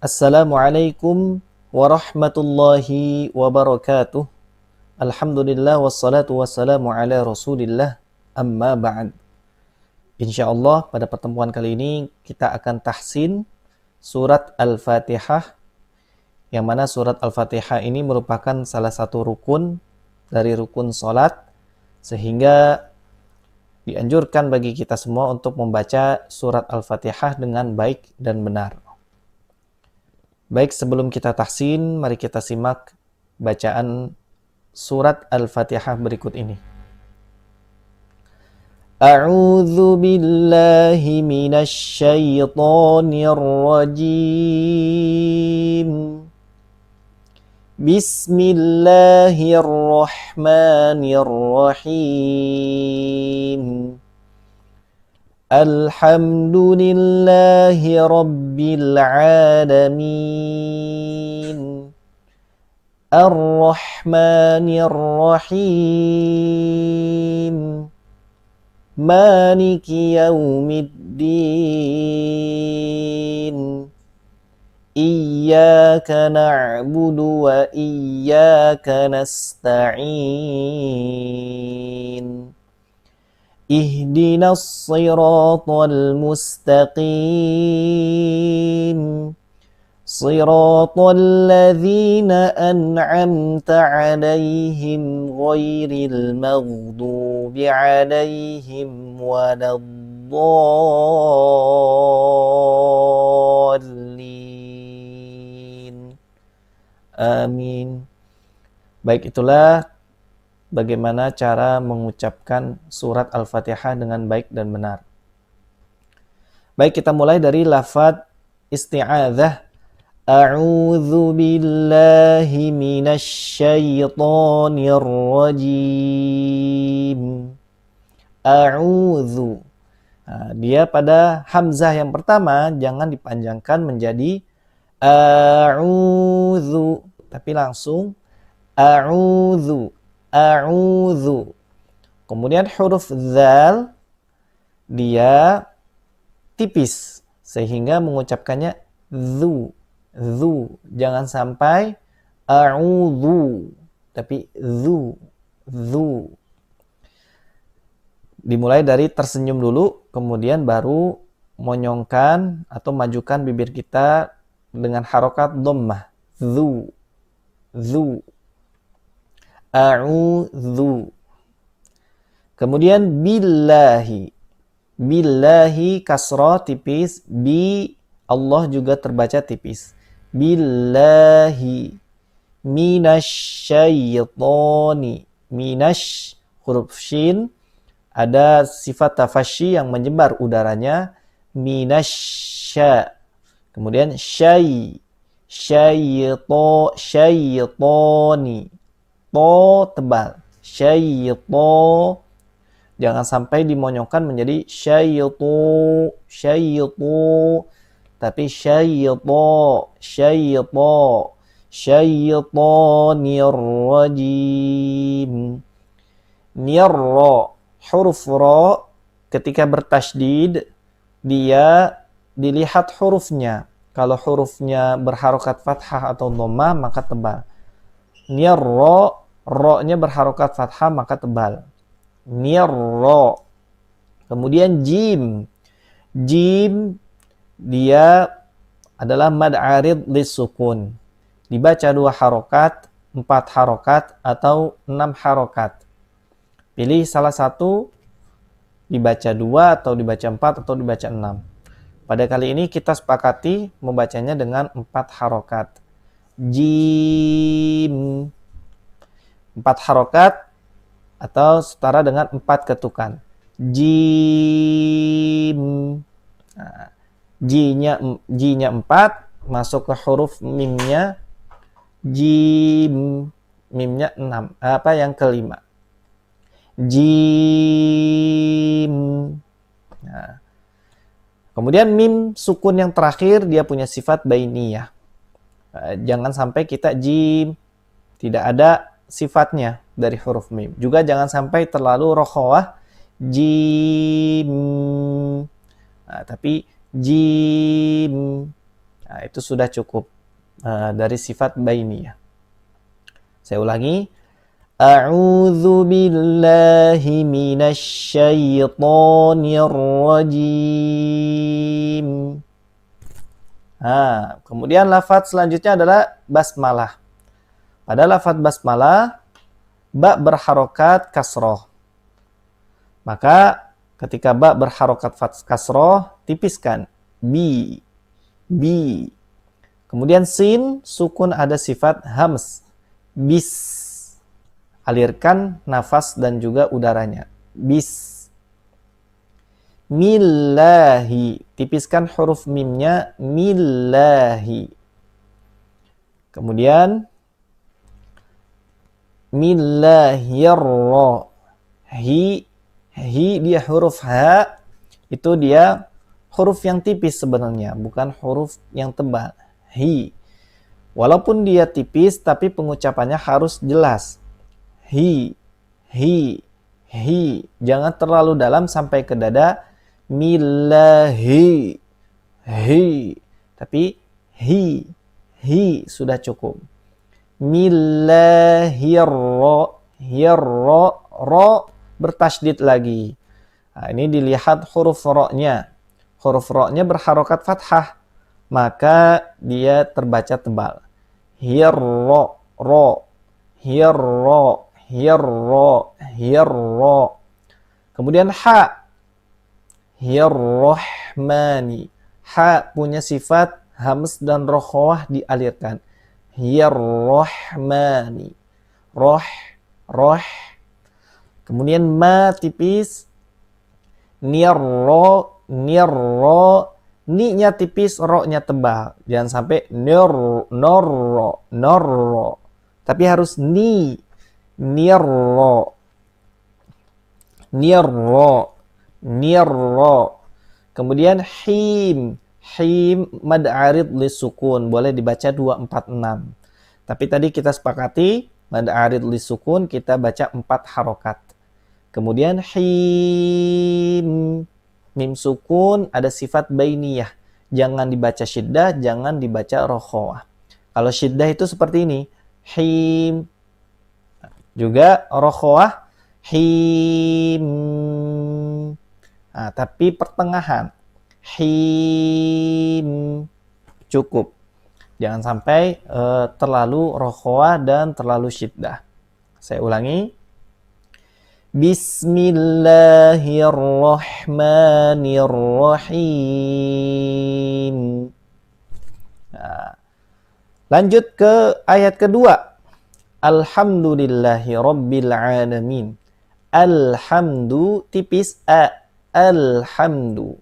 Assalamualaikum warahmatullahi wabarakatuh. Alhamdulillah wassalatu wassalamu ala Rasulillah. Amma ba'd. Insyaallah pada pertemuan kali ini kita akan tahsin surat Al-Fatihah, yang mana surat Al-Fatihah ini merupakan salah satu rukun dari rukun salat, sehingga dianjurkan bagi kita semua untuk membaca surat Al-Fatihah dengan baik dan benar. Baik, sebelum kita tahsin, mari kita simak bacaan surat Al-Fatihah berikut ini. A'udzu billahi minasy syaithanir rajim. Bismillahirrahmanirrahim. Alhamdulillahi Rabbil Alamin. Ar-Rahmanir Rahim. Maliki Yaumiddin. Iyyaka na'budu wa iyyaka nasta'in. Ihdinas siratal mustaqim. Siratal ladzina an'amta 'alaihim ghairil maghdubi 'alaihim waladdallin. Amin. Baik, itulah bagaimana cara mengucapkan surat Al-Fatihah dengan baik dan benar. Baik, kita mulai dari lafaz isti'adzah. A'udzu billahi minasy syaithanir rajim. A'udzu. Dia pada hamzah yang pertama jangan dipanjangkan menjadi a'udzu, tapi langsung a'udzu. A'udzu. Kemudian huruf dzal dia tipis sehingga mengucapkannya dzu. Dzu. Jangan sampai a'udzu, tapi dzu. Dzu. Dimulai dari tersenyum dulu, kemudian baru monyongkan atau majukan bibir kita dengan harokat dhammah. Dzu. Dzu. A'udzu. Kemudian billahi. Billahi kasrah tipis, bi Allah juga terbaca tipis. Billahi minasyaitoni. Minash huruf shin ada sifat tafasyi yang menyebar udaranya, minasya. Kemudian syaitoni. To tebal. Syaitu. Jangan sampai dimonyongkan menjadi syaitu. Tapi syaitu. Syaitonir rajim. Nirra. Huruf ra ketika bertasydid dia dilihat hurufnya. Kalau hurufnya berharokat fathah atau dhammah maka tebal. Nirra, ro-nya berharokat fathah maka tebal. Nirra. Kemudian jim. Jim dia adalah mad arid lis-sukun. Dibaca 2 harokat, 4 harokat, atau 6 harokat. Pilih salah satu, dibaca 2 atau dibaca 4 atau dibaca 6. Pada kali ini kita sepakati membacanya dengan 4 harokat. Jim. 4 harokat atau setara dengan 4 ketukan. Jim. Nah, J-nya 4 masuk ke huruf mimnya. Jim. Mimnya 6. Apa yang kelima? Jim. Nah. Kemudian mim sukun yang terakhir dia punya sifat bainiyah. Jangan sampai kita jim tidak ada sifatnya dari huruf mim. Juga jangan sampai terlalu rokhawah jim. Tapi jim. Nah, itu sudah cukup dari sifat bainiyah. Saya ulangi. A'udzu billahi minasy syaithanir rajim. Nah, kemudian lafaz selanjutnya adalah basmalah. Pada lafaz basmalah, ba berharokat kasroh. Maka ketika ba berharokat kasroh, tipiskan. Bi. Kemudian sin, sukun ada sifat hams. Bis. Alirkan nafas dan juga udaranya. Bis. Millahi. Tipiskan huruf mimnya. Millahi. Kemudian millahirro. Hi dia huruf ha. Itu dia huruf yang tipis sebenarnya. Bukan huruf yang tebal. Hi. Walaupun dia tipis, tapi pengucapannya harus jelas. Hi. Jangan terlalu dalam sampai ke dada. Millahi. Tapi hi sudah cukup. Millahirro. Ro bertasydid lagi. Nah, ini dilihat huruf ro-nya. Huruf ro-nya berharokat fathah. Maka dia terbaca tebal. Hirro. Kemudian ha. Hirrohmani. Ha punya sifat hams dan rokhwah dialirkan. Hirrohmani. Roh. Kemudian ma tipis. Nirro. Ni-nya tipis, ro-nya tebal. Jangan sampai norro. Tapi harus ni. Nirro. Kemudian him. Mad arid li sukun. Boleh dibaca 246. Tapi tadi kita sepakati mad arid li sukun kita baca 4 harokat. Kemudian him. Mim sukun ada sifat bainiyah. Jangan dibaca syiddah, jangan dibaca rokhawah. Kalau syiddah itu seperti ini. Him. Juga rokhawah. Him. Nah, tapi pertengahan. Him. Cukup. Jangan sampai terlalu rokhawah dan terlalu syiddah. Saya ulangi. Bismillahirrahmanirrahim. Nah, lanjut ke ayat kedua. Alhamdulillahi rabbil alamin. Alhamdu tipis a. Alhamdu.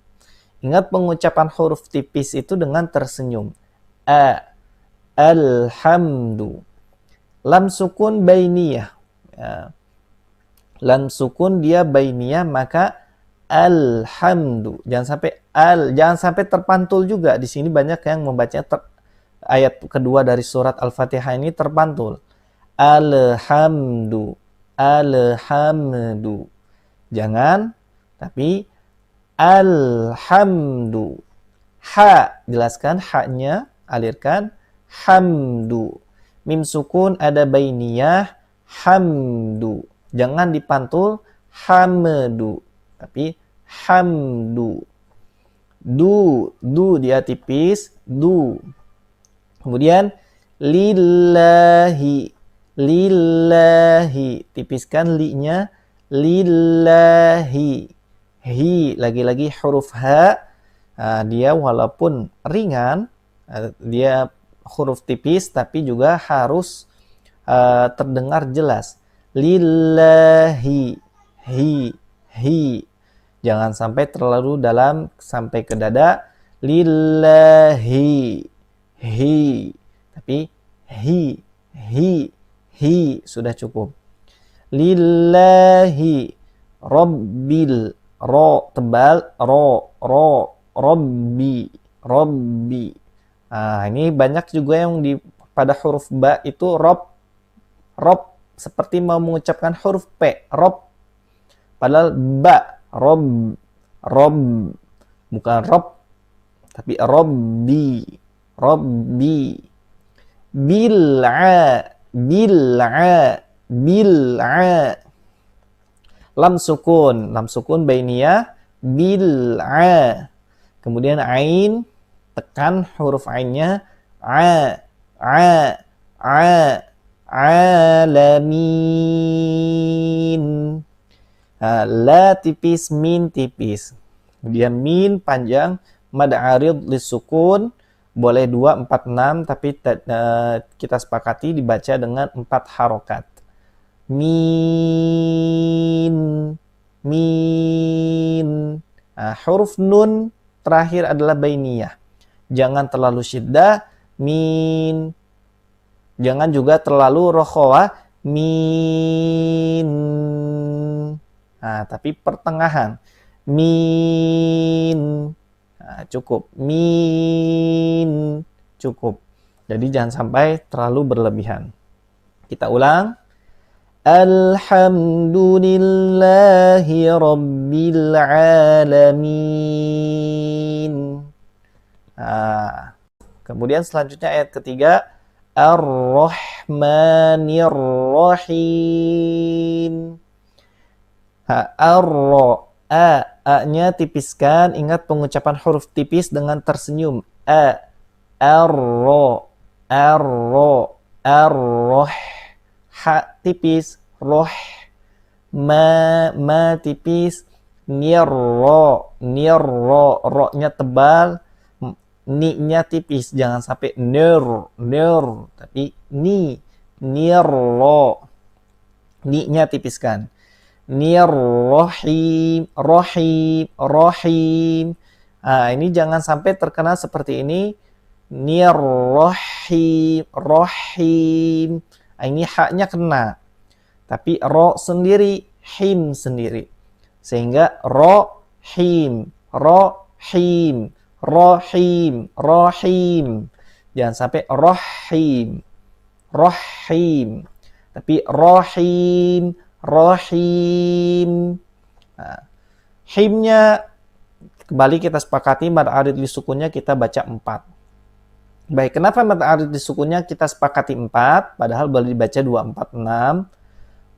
Ingat pengucapan huruf tipis itu dengan tersenyum. A. Alhamdu. Lam sukun bainiyah. Ya. Lam sukun dia bainiyah, maka alhamdu. Jangan sampai terpantul juga. Di sini banyak yang membaca ayat kedua dari surat Al-Fatihah ini terpantul. Alhamdu. Jangan, tapi alhamdu. Ha, jelaskan ha-nya, alirkan. Hamdu. Mim sukun ada bainiyah, hamdu. Jangan dipantul hamdu, tapi hamdu. Du dia tipis, du. Kemudian lillahi. Tipiskan li-nya, lillahi. Hi, lagi-lagi huruf ha. Dia walaupun ringan, dia huruf tipis, tapi juga harus terdengar jelas. Lillahi. Jangan sampai terlalu dalam sampai ke dada. Lillahi. Tapi hi sudah cukup. Lillahi rabbil. Ro tebal, rabbi. Nah, ini banyak juga yang pada huruf ba itu rob seperti mau mengucapkan huruf P, rob. Padahal ba, rob. Bukan rob, tapi robbi. Rabbi. Bil'a. Bil'a. Bil'a. Lam sukun bainiyah, bil'a. Kemudian ain, tekan huruf ainnya, a, alamin. Nah, la tipis, min tipis. Kemudian min panjang, mad arid lisukun, boleh 2, 4, 6, tapi kita sepakati dibaca dengan 4 harokat. Min, min. Nah, huruf nun terakhir adalah bainiyah. Jangan terlalu syiddah, min. Jangan juga terlalu rokhawah, min. Nah, tapi pertengahan, min. Nah, cukup, min. Cukup. Jadi jangan sampai terlalu berlebihan. Kita ulang. Alhamdulillahi Rabbil Alamin. Nah, kemudian selanjutnya ayat ketiga. Ar-Rahmanir Rahim. A-nya tipiskan. Ingat pengucapan huruf tipis dengan tersenyum. Ar-Ro. Ha tipis, roh, ma tipis, nirro, ro-nya tebal, ni-nya tipis, jangan sampai nir, tapi nirro, ni-nya tipiskan, nirrohim, rohim. Nah, ini jangan sampai terkena seperti ini, nirrohim, rohim. Ini haknya kena. Tapi ro sendiri, him sendiri. Sehingga rohim, rohim, rohim, rohim. Jangan sampai rohim, rohim. Tapi rohim, rohim. Nah, himnya kembali kita sepakati mad arid li sukunnya kita baca 4. Baik, kenapa mad arid disukunnya kita sepakati 4, padahal boleh dibaca 2, 4, 6.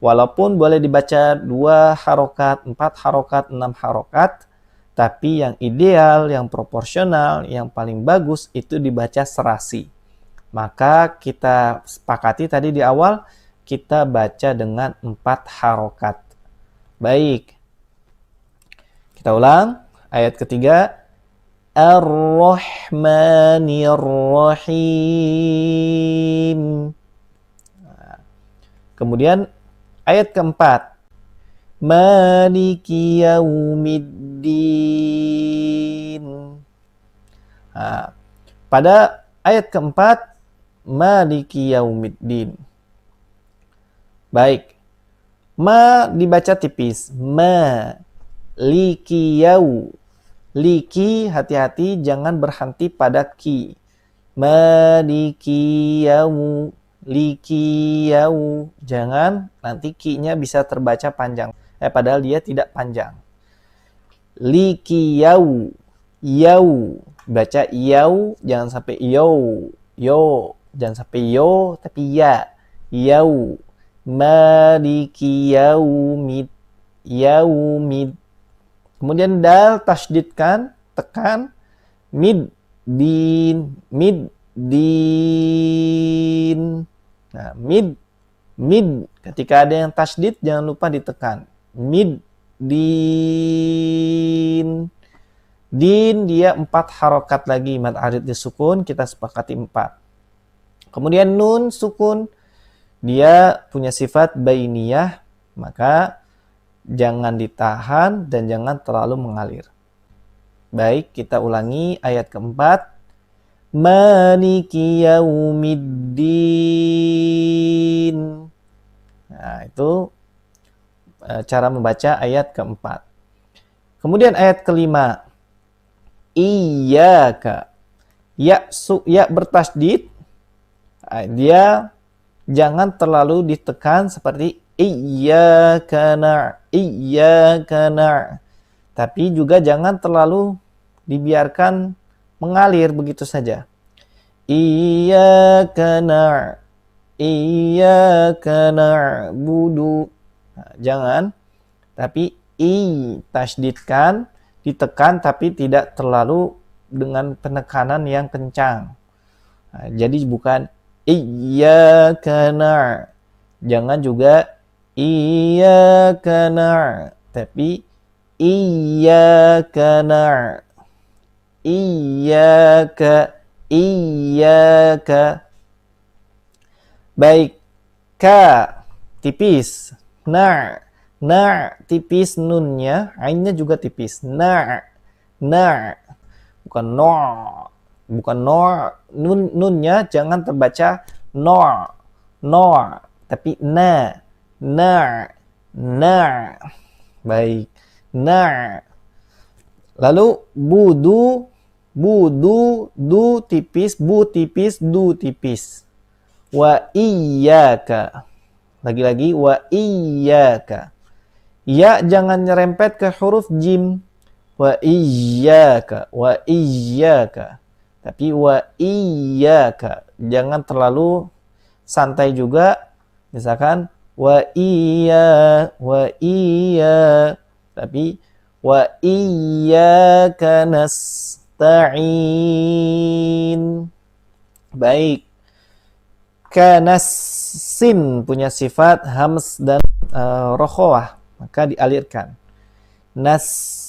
Walaupun boleh dibaca 2 harokat, 4 harokat, 6 harokat, tapi yang ideal, yang proporsional, yang paling bagus itu dibaca serasi. Maka kita sepakati tadi di awal, kita baca dengan 4 harokat. Baik, kita ulang ayat ketiga. Ar-Rahmanir Rahim. Kemudian ayat keempat. Maliki Yaumiddin. Nah, pada ayat keempat, Maliki Yaumiddin. Baik. Ma dibaca tipis. Ma. Liki yau. Liki, hati-hati jangan berhenti pada ki. Maliki yau, liki yau. Jangan, nanti ki-nya bisa terbaca panjang. Padahal dia tidak panjang. Liki yau, yau. Baca yau, jangan sampai yo. Yo, jangan sampai yo, tapi ya. Yau. Maliki yaumid. Yaumid. Kemudian dal tasydidkan, tekan, mid din. Nah, mid. Ketika ada yang tasydid jangan lupa ditekan. Mid din. Din dia 4 harokat lagi mad arid disukun, kita sepakati 4. Kemudian nun sukun dia punya sifat bainiyah, maka jangan ditahan dan jangan terlalu mengalir. Baik, kita ulangi ayat keempat. Maliki yaumiddin. Nah, itu cara membaca ayat keempat. Kemudian ayat kelima. Iyyaka. Ya bertasydid. Dia jangan terlalu ditekan seperti Iyyaka na'. Tapi juga jangan terlalu dibiarkan mengalir begitu saja. Iyyaka na'budu. Nah, jangan, tapi tasydidkan, ditekan tapi tidak terlalu dengan penekanan yang kencang. Nah, jadi bukan iyyaka jangan juga iyyaka tapi iyyaka iyyaka. Baik, ka tipis, tipis nunnya, ainnya juga tipis. Bukan bukan nunnya jangan terbaca tapi baik, lalu du tipis, bu tipis, du tipis. Wa iyyaka, lagi-lagi wa iyyaka. Ya jangan nyerempet ke huruf jim. Wa iyyaka, tapi wa iyyaka, jangan terlalu santai juga. Misalkan wa iya, tapi wa iyyaka nasta'in. Baik. Kanasin punya sifat hams dan rokhawah, maka dialirkan. Nas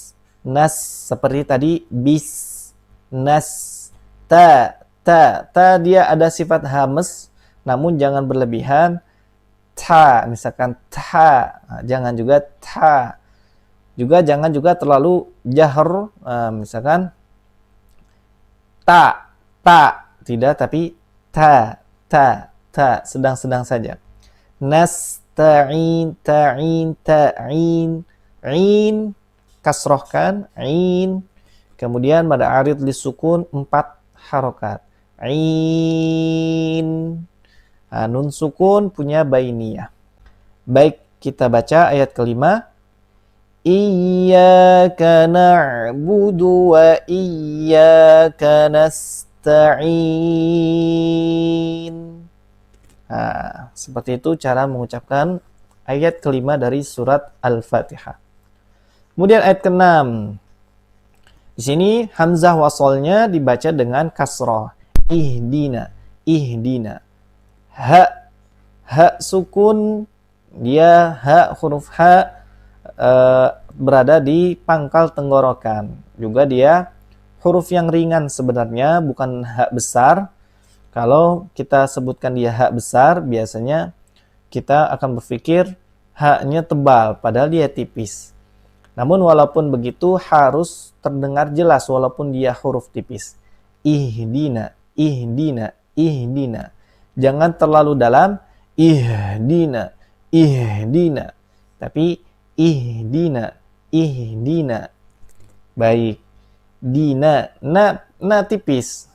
seperti tadi bis, ta dia ada sifat hams namun jangan berlebihan. Misalkan jangan juga jangan juga terlalu jahr, misalkan tidak, tapi ta sedang-sedang saja. Nasta'in, ta'in, kasrohkan, kemudian pada arid lisukun 4 harokat. Nun sukun punya bainiyah. Baik, kita baca ayat kelima. Iyyaka na'budu wa iyyaka nasta'in. Seperti itu cara mengucapkan ayat kelima dari surat Al-Fatihah. Kemudian ayat ke-6. Di sini hamzah wasolnya dibaca dengan kasroh. Ihdina. Ha sukun, dia huruf berada di pangkal tenggorokan. Juga dia huruf yang ringan sebenarnya, bukan ha besar. Kalau kita sebutkan dia ha besar, biasanya kita akan berpikir ha-nya tebal, padahal dia tipis. Namun walaupun begitu harus terdengar jelas walaupun dia huruf tipis. Ihdina. Jangan terlalu dalam. Ihdina. Tapi ihdina. Baik. Dina. Na tipis.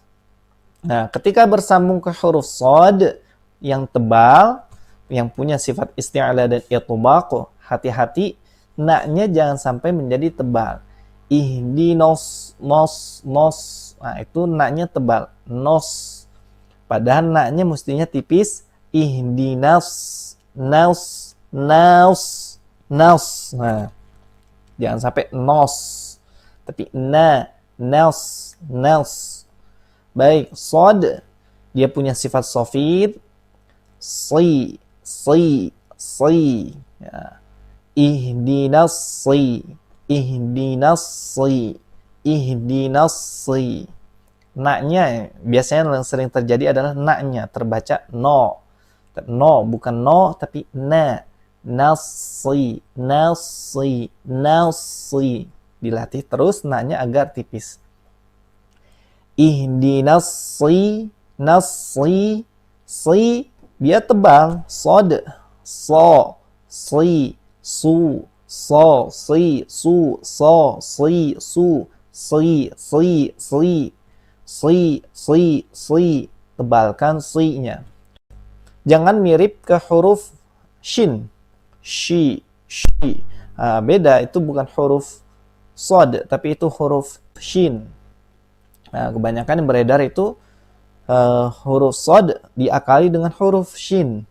Nah, ketika bersambung ke huruf shad yang tebal, yang punya sifat isti'ala dan itbaq, hati-hati na-nya jangan sampai menjadi tebal. Ihdinos, nos. Nah, itu na-nya tebal. Nos. Padahal na-nya mestinya tipis. Ihdinas, naus. Nah, jangan sampai nos. Tapi naus. Baik, shad dia punya sifat sofid. Si. Ya. Ihdinas. Na-nya biasanya yang sering terjadi adalah na-nya terbaca no. No, bukan no, tapi na. Nasi. Dilatih terus na-nya agar tipis. Ihdinas nasi. Dia tebal. Sod. So. Si. Su. So. Si. Su. So. Si. Su. Si. Tebalkan si-nya. Jangan mirip ke huruf shin. Shi. Beda, itu bukan huruf sod, tapi itu huruf shin. Nah, kebanyakan yang beredar itu huruf sod diakali dengan huruf shin.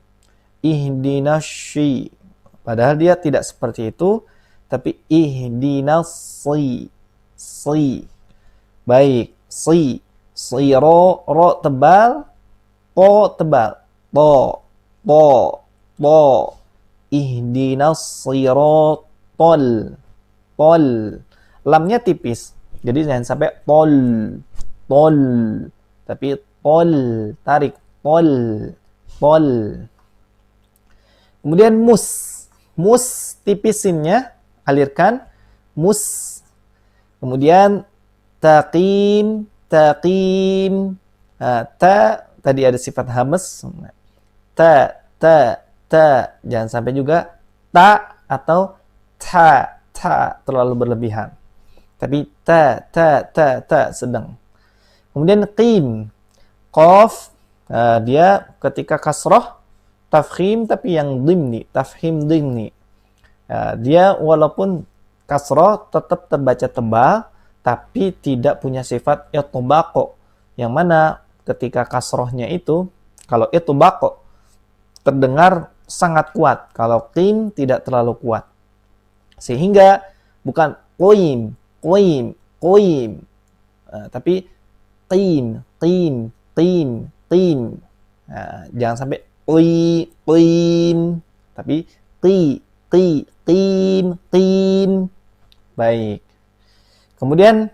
Ihdinasy. Padahal dia tidak seperti itu, tapi ihdinasy. Si. Baik, si. Siro, ro tebal, to tebal. To, to, to. Ihdinas sirotol. Tol. Lamnya tipis. Jadi jangan sampai tol. Tol. Tapi tol. Tarik. Tol. Tol. Kemudian mus. Mus tipisinnya. Alirkan. Mus. Kemudian taqim. Taqim. Ta. Tadi ada sifat hamas. Ta. Ta. Ta. Jangan sampai juga ta atau ta. Ta terlalu berlebihan. Tapi ta sedang. Kemudian qim. Qaf dia ketika kasrah tafkhim tapi yang dimni, tafkhim dimni. Dia walaupun kasrah tetap terbaca tebal tapi tidak punya sifat itbaq. Yang mana ketika kasrohnya itu kalau itbaq terdengar sangat kuat, kalau qim tidak terlalu kuat. Sehingga bukan qoim, qoim, qoim. Tapi qim, qim, qim, qim. Jangan sampai qim, tapi qim, qim. Baik. Kemudian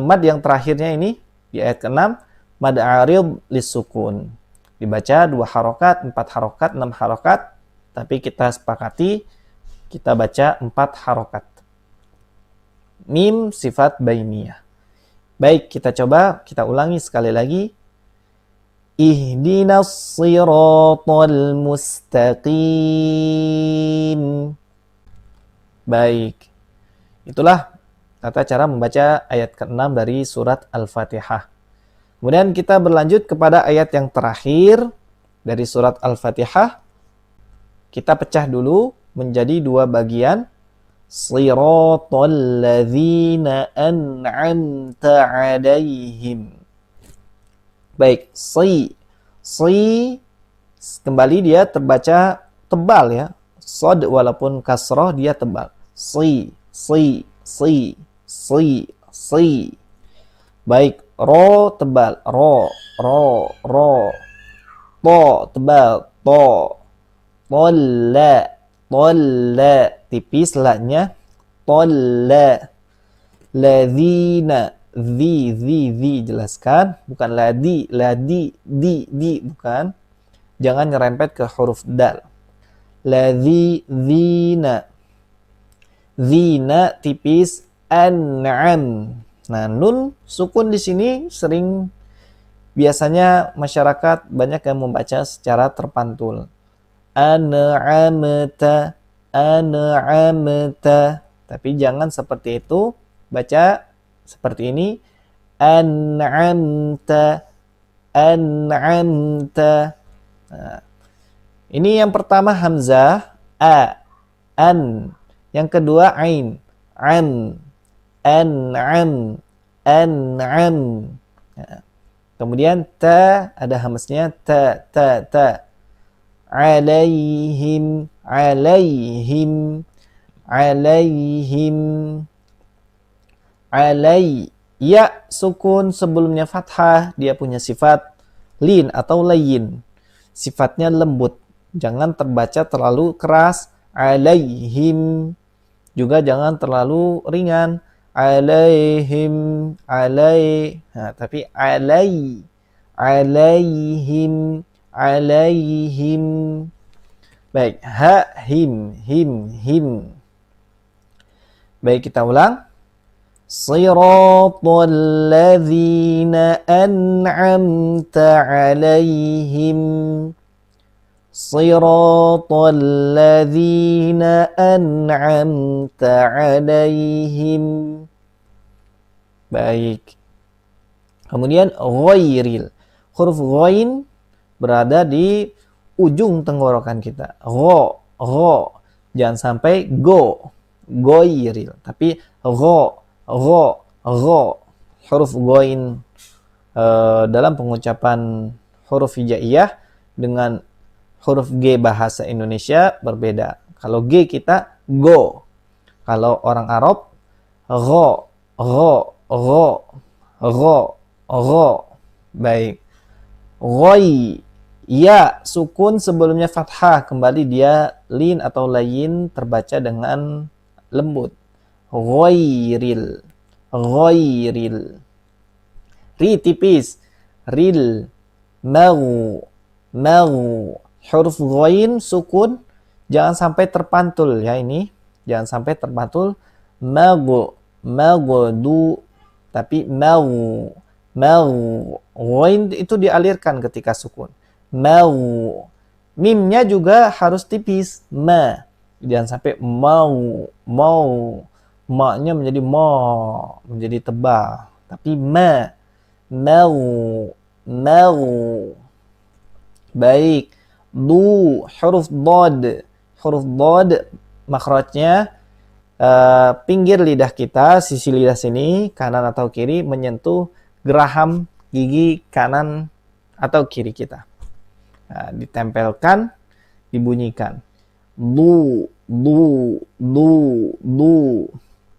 mad yang terakhirnya ini di ayat ke-6, mad arid lisukun. Dibaca 2 harokat, 4 harokat, 6 harokat, tapi kita sepakati kita baca 4 harokat. Mim sifat bainiyah. Baik, kita coba, kita ulangi sekali lagi. Ihdinas siratal mustaqim. Baik. Itulah tata cara membaca ayat ke-6 dari surat Al-Fatihah. Kemudian kita berlanjut kepada ayat yang terakhir dari surat Al-Fatihah. Kita pecah dulu menjadi 2 bagian. Siratal ladzina an'amta 'alaihim. Baik, si kembali dia terbaca tebal ya. Shad walaupun kasrah dia tebal. Si. Baik, ro tebal, ro. To tebal, to. Tolla tipis la-nya. Tolla. Ladzina, zi jelaskan, bukan ladi, di bukan. Jangan nyerempet ke huruf dal. Ladzina. Zina tipis, an'am. Nah, nun sukun di sini sering biasanya masyarakat banyak yang membaca secara terpantul. An'amta. Tapi jangan seperti itu, baca seperti ini. An'amta. Nah, ini yang pertama hamzah, an. Yang kedua ain, an. An'am. Nah, kemudian ta ada hamasnya, ta. Alaihim. Ya sukun sebelumnya fathah, dia punya sifat lin atau layin. Sifatnya lembut. Jangan terbaca terlalu keras. Alaihim. Juga jangan terlalu ringan. Alaihim. Nah, tapi alaihim. Baik, him. Baik, kita ulang. Siratal ladzina an'amta 'alaihim. Siratal ladzina an'amta 'alaihim. Baik. Kemudian ghairil. Huruf ghain berada di ujung tenggorokan kita. Gho. Jangan sampai go. Ghairil. Tapi gho. Huruf ghain dalam pengucapan huruf hijaiyah dengan huruf G bahasa Indonesia berbeda. Kalau G kita go. Kalau orang Arab ro, ro, ro, ro, ro. Baik. Ghoi. Ya, sukun sebelumnya fathah. Kembali dia lin atau layin terbaca dengan lembut. Ghoiril. Ghoiril. Ri tipis. Ril. Mau. Mau. Huruf ghoin sukun. Jangan sampai terpantul ya ini. Jangan sampai terpantul. Magu. Magudu. Tapi mau. Mau. Ghoin itu dialirkan ketika sukun. Mau. Mimnya juga harus tipis. Ma. Jangan sampai mau. Mau. Ma-nya menjadi ma. Menjadi tebal. Tapi ma. Mau. Mau. Baik. Du. Huruf dod. Huruf dod. Makhrajnya pinggir lidah kita, sisi lidah sini, kanan atau kiri, menyentuh geraham gigi kanan atau kiri kita. Nah, ditempelkan, dibunyikan. Du, du, du, du.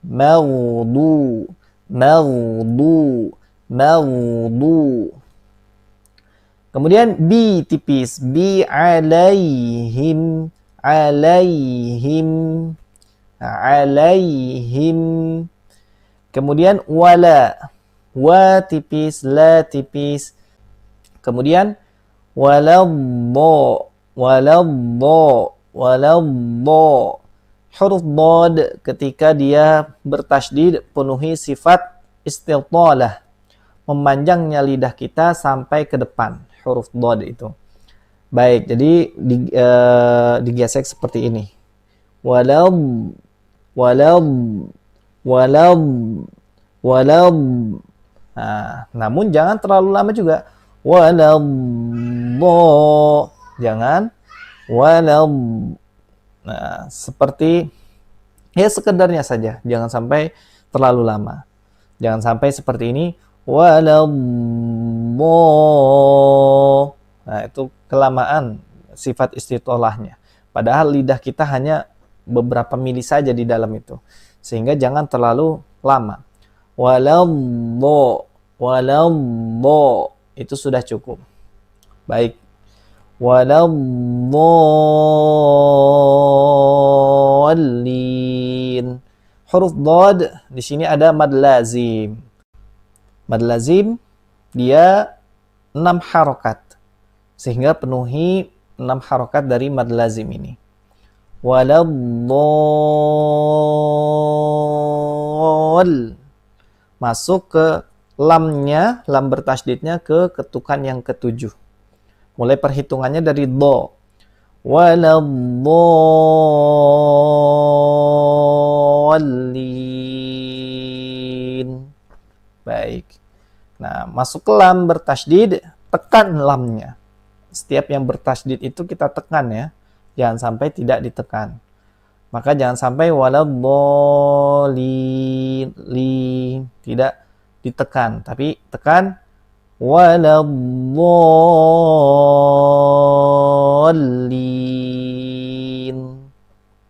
Maudu, maudu, maudu. Kemudian bi tipis. Bi alaihim, alaihim, alaihim. Kemudian wala. Wa tipis, la tipis. Kemudian waladdo, waladdo, waladdo. Huruf dod ketika dia bertasydid penuhi sifat istitalah. Memanjangnya lidah kita sampai ke depan. Huruf dod itu. Baik, jadi digesek seperti ini. Walad, walad, walad, walad. Nah, namun jangan terlalu lama juga. Waladdo. Jangan. Walad. Nah, seperti ya sekedarnya saja. Jangan sampai terlalu lama. Jangan sampai seperti ini. Waladdo. Nah, itu kelamaan sifat istitolahnya. Padahal lidah kita hanya beberapa mili saja di dalam itu. Sehingga jangan terlalu lama. Waladdo. Waladdo. Itu sudah cukup. Baik. Waladdallin. Huruf dad di sini ada mad lazim. Mad lazim dia 6 harokat. Sehingga penuhi 6 harokat dari mad lazim ini. Waladdall. Masuk ke lamnya, lam bertasydidnya ke ketukan yang ketujuh. Mulai perhitungannya dari do. Waladdallin. Baik. Nah, masuk ke lam bertasydid, tekan lamnya. Setiap yang bertasydid itu kita tekan ya. Jangan sampai tidak ditekan. Maka jangan sampai waladdallin tidak ditekan, tapi tekan waladdallin.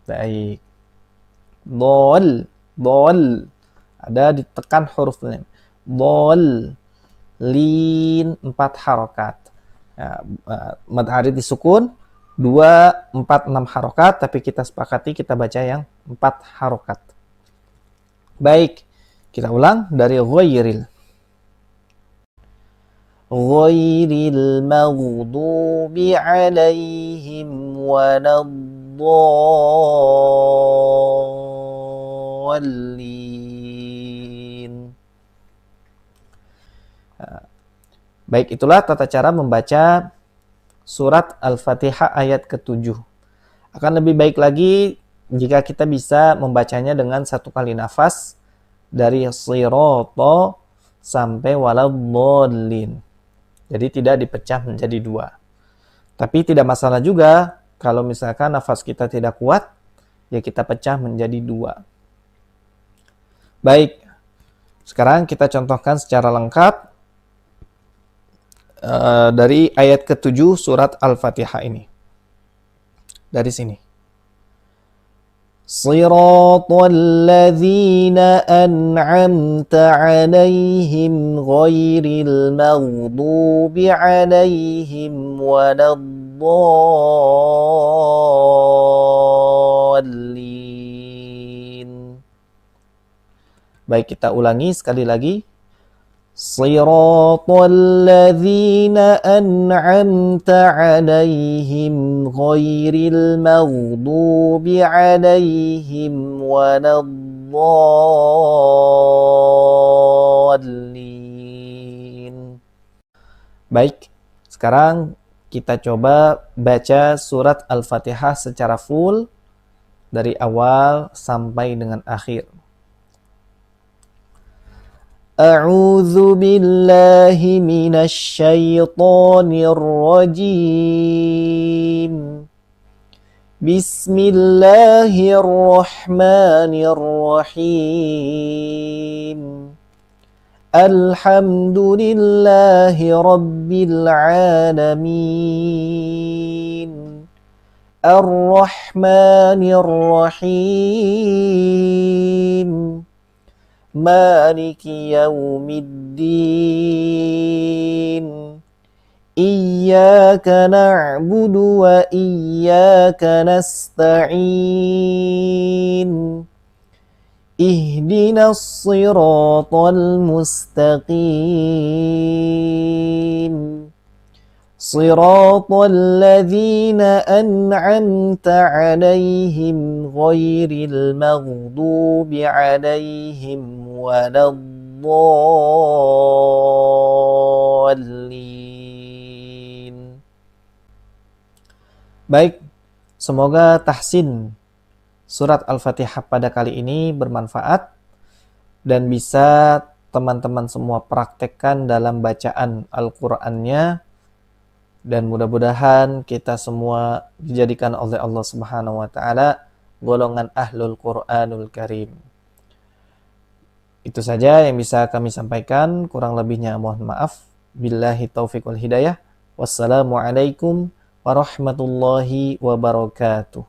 Baik. Dol ada ditekan hurufnya. Dol lin 4 harokat. Ya, mad arid disukun 2, 4, 6 harokat, tapi kita sepakati kita baca yang 4 harokat. Baik, kita ulang dari ghairil. Ghairil maghdubi alaihim waladdallin. Baik, itulah tata cara membaca surat Al-Fatihah ayat ke-7. Akan lebih baik lagi jika kita bisa membacanya dengan 1 kali nafas dari sirata sampai waladdallin. Jadi tidak dipecah menjadi 2. Tapi tidak masalah juga kalau misalkan nafas kita tidak kuat, ya kita pecah menjadi 2. Baik, sekarang kita contohkan secara lengkap dari ayat ke-7 surat Al-Fatihah ini. Dari sini. Shiratal ladzina an'amta 'alaihim ghairil maghdubi 'alaihim waladdallin. Baik, kita ulangi sekali lagi. Shiratal ladzina an'amta 'alaihim ghairil maghdubi 'alaihim waladdallin. Baik, sekarang kita coba baca surat Al-Fatihah secara full dari awal sampai dengan akhir. أعوذ بالله من الشيطان الرجيم بسم الله الرحمن الرحيم الحمد لله رب العالمين الرحمن الرحيم مالك يوم الدين إياك نعبد وإياك نستعين اهدنا الصراط المستقيم صراط الذين أنعمت عليهم غير المغضوب عليهم ولا الضالين. Baik, semoga tahsin surat Al-Fatihah pada kali ini bermanfaat dan bisa teman-teman semua praktekkan dalam bacaan Al-Qur'annya. Dan mudah-mudahan kita semua dijadikan oleh Allah Subhanahu wa taala golongan ahlul Qur'anul Karim. Itu saja yang bisa kami sampaikan, kurang lebihnya mohon maaf. Billahi taufiq wal hidayah. Wassalamualaikum warahmatullahi wabarakatuh.